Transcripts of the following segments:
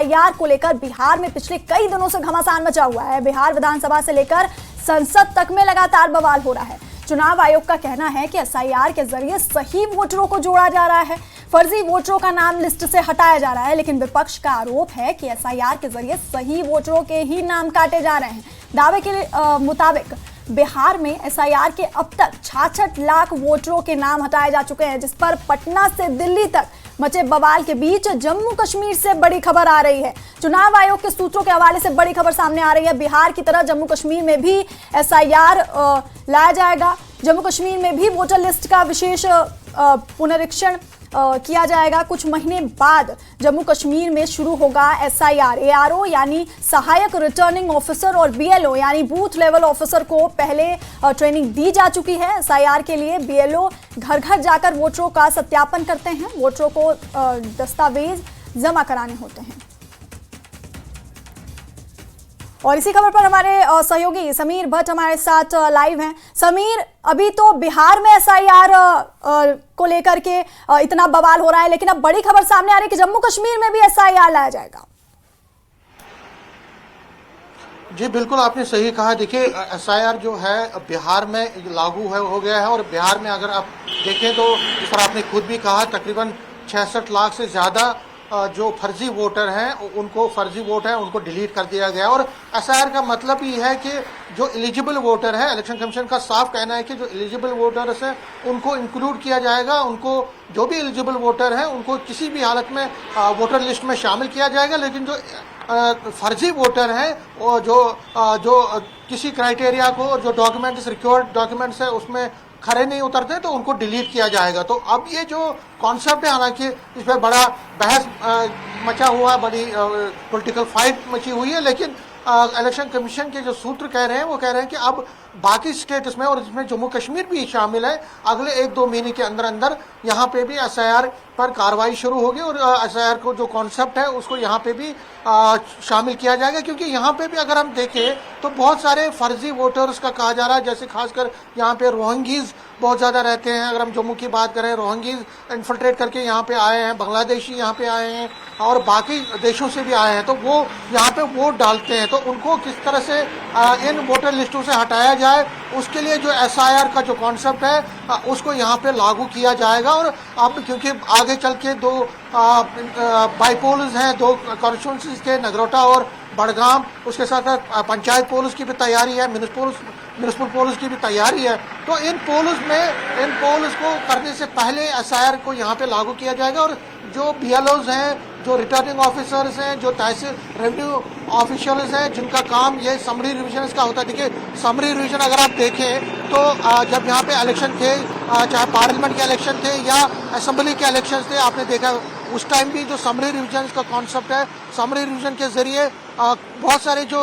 SIR को लेकर बिहार में पिछले कई दिनों से घमासान मचा हुआ है। बिहार विधानसभा से लेकर संसद तक में लगातार बवाल हो रहा है। चुनाव आयोग का कहना है कि एसआईआर के जरिए सही वोटरों को जोड़ा जा रहा है, फर्जी वोटरों का नाम लिस्ट से हटाया जा रहा है। लेकिन विपक्ष का आरोप है कि एसआईआर के जरिए सही वोटरों के ही नाम काटे जा रहे हैं। दावे के मुताबिक बिहार में एसआईआर के अब तक 66 लाख वोटरों के नाम हटाए जा चुके हैं, जिस पर पटना से दिल्ली तक मचे बवाल के बीच जम्मू कश्मीर से बड़ी खबर आ रही है। चुनाव आयोग के सूत्रों के हवाले से बड़ी खबर सामने आ रही है। बिहार की तरह जम्मू कश्मीर में भी एसआईआर लाया जाएगा। जम्मू कश्मीर में भी वोटर लिस्ट का विशेष पुनरीक्षण किया जाएगा। कुछ महीने बाद जम्मू कश्मीर में शुरू होगा एसआईआर। एआरओ यानी सहायक रिटर्निंग ऑफिसर और बीएलओ यानी बूथ लेवल ऑफिसर को पहले ट्रेनिंग दी जा चुकी है। एसआईआर के लिए बीएलओ घर घर जाकर वोटरों का सत्यापन करते हैं। वोटरों को दस्तावेज जमा कराने होते हैं। और इसी खबर पर हमारे सहयोगी समीर भट्ट हमारे साथ लाइव हैं। समीर, अभी तो बिहार में एसआईआर को लेकर के इतना बवाल हो रहा है, लेकिन अब बड़ी खबर सामने आ रही है कि जम्मू कश्मीर में भी एसआईआर लाया जाएगा। जी बिल्कुल, आपने सही कहा। देखिए, एसआईआर जो है बिहार में लागू हो गया है और बिहार में अगर आप देखें तो इस पर आपने खुद भी कहा तकरीबन 66 लाख से ज़्यादा जो फर्जी वोटर हैं उनको फर्जी वोट है उनको डिलीट कर दिया गया। और एसआईआर का मतलब ये है कि जो एलिजिबल वोटर है, इलेक्शन कमीशन का साफ कहना है कि जो एलिजिबल वोटर्स हैं उनको इंक्लूड किया जाएगा। उनको जो भी एलिजिबल वोटर हैं उनको किसी भी हालत में वोटर लिस्ट में शामिल किया जाएगा। लेकिन जो फर्जी वोटर हैं और जो किसी क्राइटेरिया को और जो डॉक्यूमेंट्स रिक्वायर्ड डॉक्यूमेंट्स है उसमें खरे नहीं उतरते तो उनको डिलीट किया जाएगा। तो अब ये जो कॉन्सेप्ट है, हालांकि इस पर बड़ा बहस मचा हुआ, बड़ी पॉलिटिकल फाइट मची हुई है, लेकिन इलेक्शन कमीशन के जो सूत्र कह रहे हैं वो कह रहे हैं कि अब बाकी स्टेट्स में और इसमें जम्मू कश्मीर भी शामिल है, अगले 1-2 महीने के अंदर अंदर यहाँ पे भी एसआईआर पर कार्रवाई शुरू होगी और एसआईआर को जो कॉन्सेप्ट है उसको यहाँ पे भी शामिल किया जाएगा। क्योंकि यहाँ पे भी अगर हम देखें तो बहुत सारे फर्जी वोटर्स का कहा जा रहा है, जैसे खासकर यहाँ पे रोहिंग्याज बहुत ज़्यादा रहते हैं। अगर हम जम्मू की बात करें, रोहिंग्याज इन्फिल्ट्रेट करके यहाँ पे आए हैं, बांग्लादेशी यहाँ पे आए हैं और बाकी देशों से भी आए हैं, तो वो यहाँ पे वोट डालते हैं। तो उनको किस तरह से इन वोटर लिस्टों से हटाया जाए, उसके लिए जो एसआईआर का जो कॉन्सेप्ट है उसको यहाँ पे लागू किया जाएगा। और अब क्योंकि आगे चल के 2 बाईपोल्स हैं, 2 कॉन्स्टिट्यूंसीज के, नगरोटा और बड़गाम, उसके साथ साथ पंचायत पोल्स की भी तैयारी है, म्यूनिसिपल पोल्स की भी तैयारी है। तो इन पोल्स को करने से पहले एसआईआर को यहाँ पे लागू किया जाएगा। और जो बीएलओज हैं, जो रिटर्निंग ऑफिसर्स हैं, जो तहसील रेवेन्यू ऑफिशियल्स हैं, जिनका काम ये समरी रिविजन का होता है। देखिए, समरी रिविजन अगर आप देखें तो जब यहाँ पे इलेक्शन थे, चाहे पार्लियामेंट के इलेक्शन थे या असेंबली के इलेक्शन थे, आपने देखा उस टाइम भी जो समरी रिविजन का कॉन्सेप्ट है, समरी रिविजन के जरिए बहुत सारे जो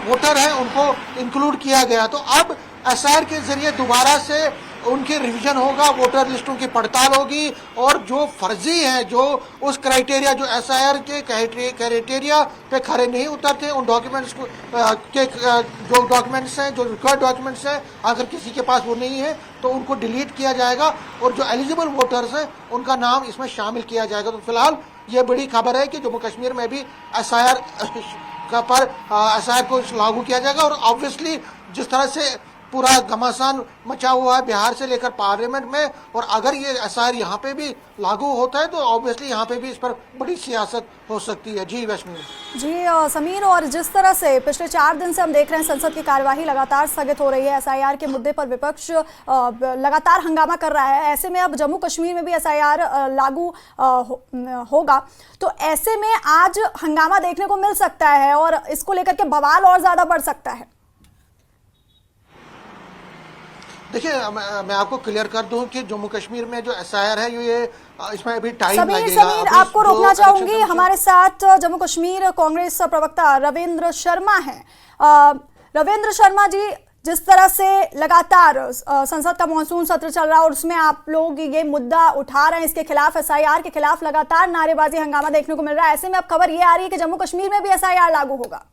वोटर हैं उनको इंक्लूड किया गया। तो अब एसआईआर के जरिए दोबारा से उनकी रिवीजन होगा, वोटर लिस्टों की पड़ताल होगी और जो फर्जी हैं, जो उस क्राइटेरिया, जो एसआईआर के क्राइटेरिया पे खरे नहीं उतरते, उन डॉक्यूमेंट्स को जो डॉक्यूमेंट्स हैं, जो रिक्वायर्ड डॉक्यूमेंट्स हैं, अगर किसी के पास वो नहीं है तो उनको डिलीट किया जाएगा और जो एलिजिबल वोटर्स हैं उनका नाम इसमें शामिल किया जाएगा। तो फिलहाल ये बड़ी खबर है कि जम्मू कश्मीर में भी एसआईआर को लागू किया जाएगा। और ऑब्वियसली जिस तरह से पूरा घमासान मचा हुआ है बिहार से लेकर पार्लियामेंट में, और अगर ये एसआईआर यहाँ पे भी लागू होता है तो ऑब्वियसली यहाँ पे भी इस पर बड़ी सियासत हो सकती है। जी वैष्णवी जी समीर, और जिस तरह से पिछले 4 दिन से हम देख रहे हैं संसद की कार्यवाही लगातार स्थगित हो रही है, एसआईआर के मुद्दे पर विपक्ष लगातार हंगामा कर रहा है। ऐसे में अब जम्मू कश्मीर में भी एसआईआर लागू होगा, तो ऐसे में आज हंगामा देखने को मिल सकता है और इसको लेकर के बवाल और ज्यादा बढ़ सकता है। देखिए, मैं आपको क्लियर कर दूं कि जम्मू कश्मीर में जो एसआईआर है ये इसमें अभी टाइम लगेगा। समीर, आपको रोकना चाहूंगी। हमारे साथ जम्मू कश्मीर कांग्रेस प्रवक्ता रविंद्र शर्मा हैं। रविंद्र शर्मा जी, जिस तरह से लगातार संसद का मॉनसून सत्र चल रहा है और उसमें आप लोग ये मुद्दा उठा रहे हैं, इसके खिलाफ, एसआईआर के खिलाफ लगातार नारेबाजी, हंगामा देखने को मिल रहा है, ऐसे में अब खबर ये आ रही है कि जम्मू कश्मीर में भी एसआईआर लागू होगा।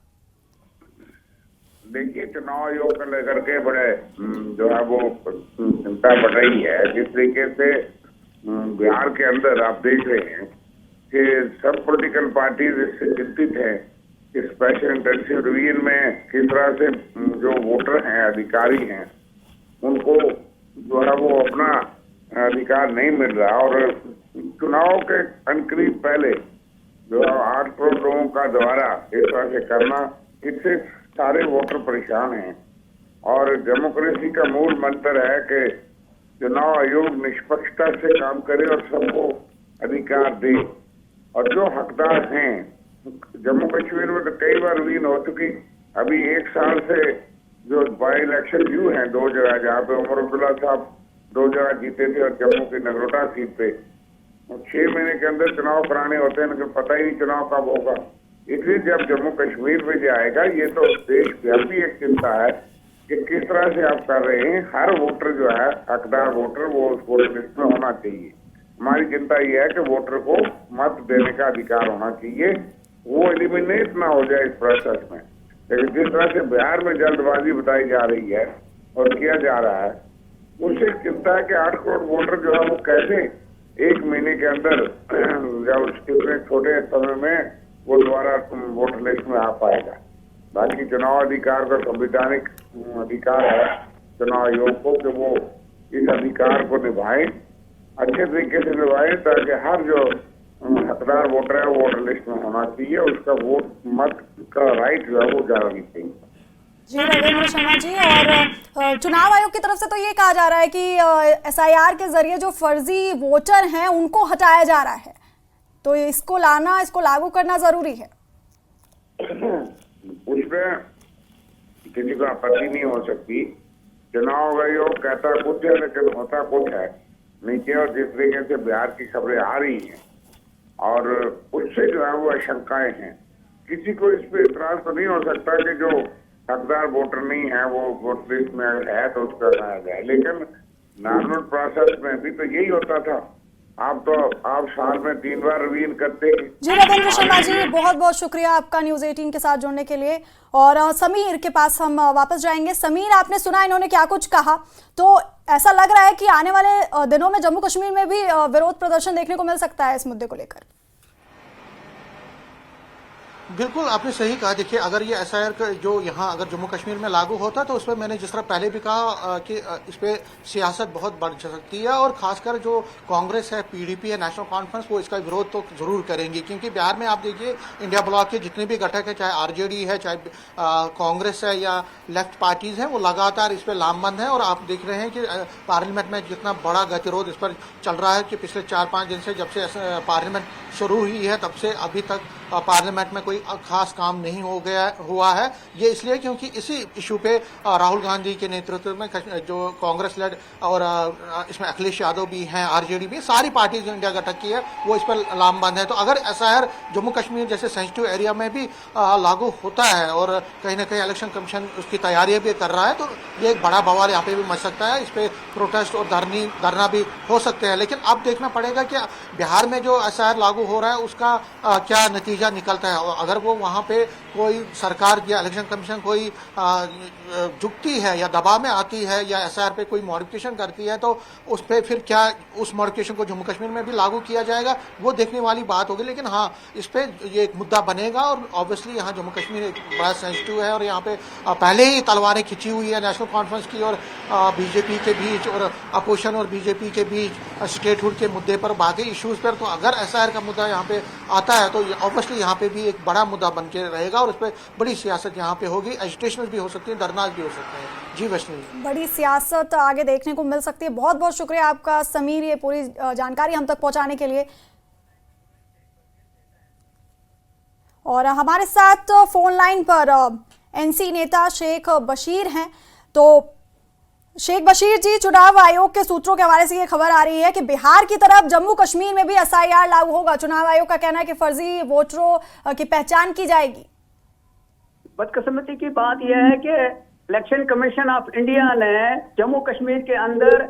देखिए, चुनाव आयोग को लेकर के बड़े जो है वो चिंता बढ़ रही है। जिस तरीके से बिहार के अंदर आप देख रहे हैं कि सब पॉलिटिकल पार्टीज इससे चिंतित हैं कि स्पेशल इंटेंसिव रिवीजन में किस तरह से जो वोटर हैं, अधिकारी हैं, उनको जो है वो अपना अधिकार नहीं मिल रहा। और चुनाव के करीब पहले जो 8 करोड़ लोगों का द्वारा इस तरह से करना, इससे सारे वोटर परेशान हैं। और डेमोक्रेसी का मूल मंत्र है कि चुनाव आयोग निष्पक्षता से काम करे और सबको अधिकार दे। और जो हकदार हैं, जम्मू कश्मीर में तो कई बार विन हो चुकी, अभी 1 साल से जो बाई इलेक्शन हुए हैं 2 जगह, जहाँ पे उमर अब्दुल्ला साहब 2 जगह जीते थे और जम्मू की नगरोटा सीट पे 6 महीने के अंदर चुनाव कराने होते हैं, लेकिन पता ही नहीं चुनाव कब होगा। इसलिए जब जम्मू कश्मीर में जाएगा, ये तो देशव्यापी एक चिंता है कि किस तरह से आप कर रहे हैं। हर वोटर जो है, हकदार वोटर, वो उस वोटर लिस्ट में होना चाहिए। हमारी चिंता ये है कि वोटर को मत देने का अधिकार होना चाहिए, वो एलिमिनेट ना हो जाए इस प्रोसेस में। लेकिन जिस तरह से बिहार में जल्दबाजी बताई जा रही है और किया जा रहा है, उससे चिंता है कि 8 करोड़ वोटर जो है वो कैसे 1 महीने के अंदर जब कितने छोटे समय में वो दोबारा वोटर लिस्ट में आ पाएगा। बाकी चुनाव अधिकार का संवैधानिक अधिकार है चुनाव आयोग को कि वो इस अधिकार को निभाए, अच्छे तरीके से निभाए, ताकि हर जो हकदार वोटर है वो वोटर लिस्ट में होना चाहिए, उसका वोट मत का राइट जो है वो जाना चाहिए। जी रविंद्र शर्मा जी, और चुनाव आयोग की तरफ से तो ये कहा जा रहा है कि एसआईआर के जरिए जो फर्जी वोटर हैं उनको हटाया जा रहा है, तो इसको लाना, इसको लागू करना जरूरी है। उसमें किसी को आपत्ति नहीं हो सकती। चुनाव आयोग कहता कुछ है लेकिन होता कुछ है नीचे। और जिस तरीके से बिहार की खबरें आ रही हैं और उससे जो है वो आशंकाएं हैं, किसी को इस पे इतराज तो नहीं हो सकता कि जो हकदार वोटर नहीं है वो वोटर लिस्ट में अगर है तो उसका हटाया जाए। लेकिन नॉर्मल प्रोसेस में भी तो यही होता था। आप साल में 3 बार रिवीन करते हैं। जी रविंद्र शर्मा जी, बहुत बहुत शुक्रिया आपका न्यूज 18 के साथ जुड़ने के लिए। और समीर के पास हम वापस जाएंगे। समीर, आपने सुना इन्होंने क्या कुछ कहा, तो ऐसा लग रहा है कि आने वाले दिनों में जम्मू कश्मीर में भी विरोध प्रदर्शन देखने को मिल सकता है इस मुद्दे को लेकर। बिल्कुल आपने सही कहा। देखिए, अगर ये एसआईआर जो यहाँ अगर जम्मू कश्मीर में लागू होता तो उस पर मैंने जिस तरह पहले भी कहा कि इस पर सियासत बहुत बढ़ सकती है, और खासकर जो कांग्रेस है, पीडीपी है, नेशनल कॉन्फ्रेंस, वो इसका विरोध तो जरूर करेंगी। क्योंकि बिहार में आप देखिए इंडिया ब्लॉक के जितने भी घटक है, चाहे आरजेडी है, चाहे कांग्रेस है या लेफ्ट पार्टीज हैं, वो लगातार इस पर लामबंद है। और आप देख रहे हैं कि पार्लियामेंट में जितना बड़ा गतिरोध इस पर चल रहा है कि पिछले 4-5 दिन से, जब से पार्लियामेंट शुरू हुई है, तब से अभी तक पार्लियामेंट में कोई खास काम नहीं हुआ है। ये इसलिए क्योंकि इसी इशू पे राहुल गांधी के नेतृत्व में जो कांग्रेस लेड, और इसमें अखिलेश यादव भी हैं, आरजेडी भी, सारी पार्टी जो इंडिया गठक की है वो इस पर लामबंद है। तो अगर एसआईआर जम्मू कश्मीर जैसे सेंसिटिव एरिया में भी लागू होता है और कहीं ना कहीं इलेक्शन कमीशन उसकी तैयारियां भी कर रहा है, तो ये एक बड़ा बवाल यहाँ पे भी मच सकता है। इस पर प्रोटेस्ट और धरना भी हो सकते हैं। लेकिन अब देखना पड़ेगा कि बिहार में जो एसआईआर लागू हो रहा है उसका क्या नतीजा निकलता है। और अगर वो वहाँ पे कोई सरकार या इलेक्शन कमीशन कोई झुकती है या दबाव में आती है या एसआईआर पे कोई मॉडिफिकेशन करती है, तो उस पर फिर क्या उस मॉडिफिकेशन को जम्मू कश्मीर में भी लागू किया जाएगा, वो देखने वाली बात होगी। लेकिन हाँ, इस पे ये एक मुद्दा बनेगा। और ऑब्वियसली यहाँ जम्मू कश्मीर एक बड़ा सेंसिटिव है और यहाँ पे पहले ही तलवारें खिंची हुई है नेशनल कॉन्फ्रेंस की और बीजेपी के बीच और अपोजिशन और बीजेपी के बीच स्टेटहुड के मुद्दे पर, बाकी इश्यूज पर। तो अगर एसआईआर का मुद्दा यहाँ पे आता है तो ऑब्वियसली यहाँ पे भी एक बड़ा मुद्दा बन के रहेगा और उस पर बड़ी सियासत यहाँ पे होगी। एजिटेशन भी हो सकती है, धरना भी हो सकते हैं। जी वैष्णवी, बड़ी सियासत आगे देखने को मिल सकती है। बहुत बहुत शुक्रिया आपका समीर, ये पूरी जानकारी हम तक पहुंचाने के लिए। और हमारे साथ फोन लाइन पर एनसी नेता शेख बशीर हैं। तो शेख बशीर जी, चुनाव आयोग के सूत्रों के हवाले से ये खबर आ रही है कि बिहार की तरफ जम्मू कश्मीर में भी एसआईआर लागू होगा। चुनाव आयोग का कहना है कि फर्जी वोटरों की पहचान की जाएगी। बदकिस्मती की बात यह है कि इलेक्शन कमीशन ऑफ इंडिया ने जम्मू कश्मीर के अंदर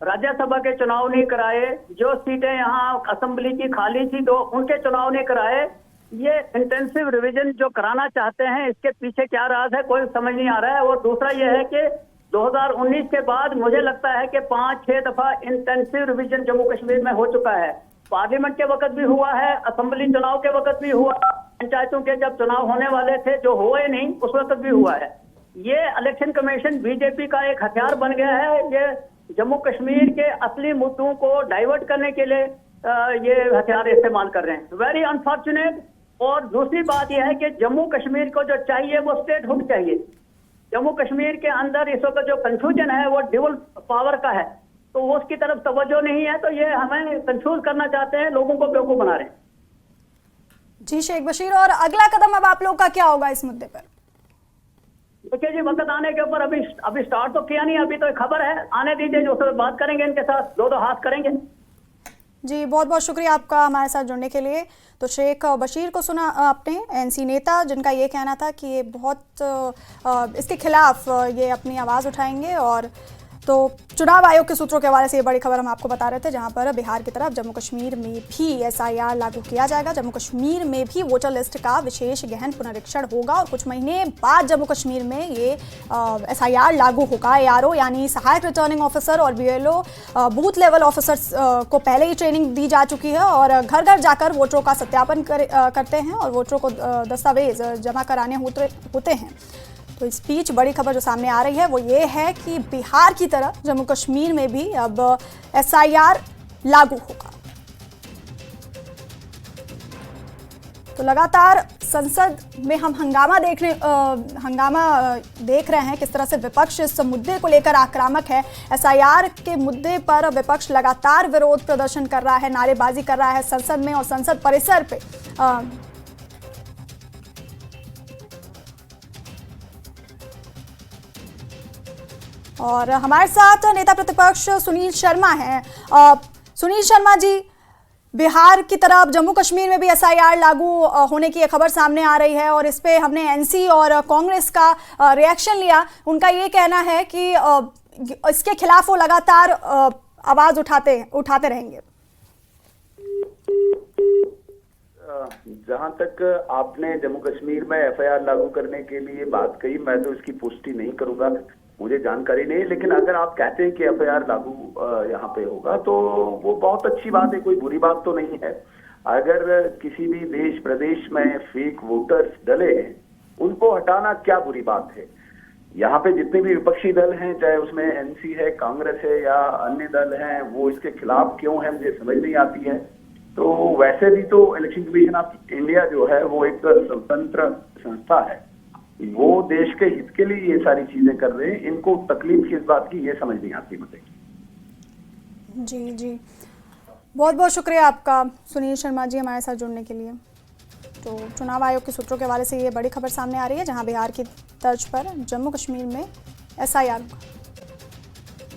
राज्यसभा के चुनाव नहीं कराए। जो सीटें यहाँ असेंबली की खाली थी तो उनके चुनाव नहीं कराए। ये इंटेंसिव रिवीजन जो कराना चाहते हैं, इसके पीछे क्या राज है कोई समझ नहीं आ रहा है। और दूसरा यह है कि 2019 के बाद मुझे लगता है कि 5-6 दफा इंटेंसिव रिवीजन जम्मू कश्मीर में हो चुका है। पार्लियामेंट के वक्त भी हुआ है, असेंबली चुनाव के वक्त भी हुआ, पंचायतों के जब चुनाव होने वाले थे जो हुए नहीं उस वक्त भी हुआ है। ये इलेक्शन कमीशन बीजेपी का एक हथियार बन गया है। ये जम्मू कश्मीर के असली मुद्दों को डाइवर्ट करने के लिए ये हथियार इस्तेमाल कर रहे हैं। Very unfortunate. और दूसरी बात यह है कि जम्मू कश्मीर को जो चाहिए वो स्टेटहुड चाहिए। जम्मू कश्मीर के अंदर इस वक्त जो कंफ्यूजन है वो ड्यूल पावर का है, तो वो उसकी तरफ तवज्जो नहीं है, तो ये हमें कंफ्यूज करना चाहते हैं, लोगों को बेवकूफ बना रहे हैं। जी शेख बशीर, और अगला कदम अब आप लोग का क्या होगा इस मुद्दे पर? देखिए जी, वक्त आने के ऊपर अभी स्टार्ट तो किया नहीं, अभी तो खबर है, आने दीजिए, जो सब बात करेंगे इनके साथ, दो हाथ करेंगे। जी बहुत बहुत शुक्रिया आपका हमारे साथ जुड़ने के लिए। तो शेख बशीर को सुना आपने, एनसी नेता, जिनका ये कहना था कि ये बहुत इसके खिलाफ ये अपनी आवाज़ उठाएंगे। और तो चुनाव आयोग के सूत्रों के हवाले से ये बड़ी खबर हम आपको बता रहे थे, जहां पर बिहार की तरफ जम्मू कश्मीर में भी एसआईआर लागू किया जाएगा। जम्मू कश्मीर में भी वोटर लिस्ट का विशेष गहन पुनरीक्षण होगा और कुछ महीने बाद जम्मू कश्मीर में ये एसआईआर लागू होगा। एआरओ यानी सहायक रिटर्निंग ऑफिसर और बीएलओ बूथ लेवल ऑफिसर्स को पहले ही ट्रेनिंग दी जा चुकी है और घर घर जाकर वोटरों का सत्यापन करते हैं और वोटरों को दस्तावेज जमा कराने होते हैं। तो इस बीच बड़ी खबर जो सामने आ रही है वो ये है कि बिहार की तरह जम्मू कश्मीर में भी अब एसआईआर लागू होगा। तो लगातार संसद में हम हंगामा देख रहे हैं, किस तरह से विपक्ष इस मुद्दे को लेकर आक्रामक है। एसआईआर के मुद्दे पर विपक्ष लगातार विरोध प्रदर्शन कर रहा है, नारेबाजी कर रहा है संसद में और संसद परिसर पे। और हमारे साथ नेता प्रतिपक्ष सुनील शर्मा हैं। सुनील शर्मा जी, बिहार की तरफ जम्मू कश्मीर में भी एसआईआर लागू होने की खबर सामने आ रही है और इस पे हमने एनसी और कांग्रेस का रिएक्शन लिया। उनका ये कहना है कि इसके खिलाफ वो लगातार आवाज उठाते रहेंगे। जहां तक आपने जम्मू कश्मीर में एफआईआर लागू करने के लिए बात कही, मैं तो इसकी पुष्टि नहीं करूंगा, मुझे जानकारी नहीं। लेकिन अगर आप कहते हैं कि एफआईआर लागू यहाँ पे होगा तो वो बहुत अच्छी बात है, कोई बुरी बात तो नहीं है। अगर किसी भी देश प्रदेश में फेक वोटर्स डले हैं उनको हटाना क्या बुरी बात है। यहाँ पे जितने भी विपक्षी दल हैं, चाहे उसमें एनसी है, कांग्रेस है या अन्य दल हैं, वो इसके खिलाफ क्यों है मुझे समझ नहीं आती है। तो वैसे भी तो इलेक्शन कमीशन ऑफ इंडिया जो है वो एक स्वतंत्र संस्था है, वो देश के हित के लिए ये सारी चीजें कर रहे हैं। इनको तकलीफ किस बात की ये समझ नहीं आती मुझे। जी जी, बहुत बहुत शुक्रिया आपका सुनील शर्मा जी हमारे साथ जुड़ने के लिए। तो चुनाव आयोग के सूत्रों के हवाले से ये बड़ी खबर सामने आ रही है, जहां बिहार की तर्ज पर जम्मू कश्मीर में एसआईआर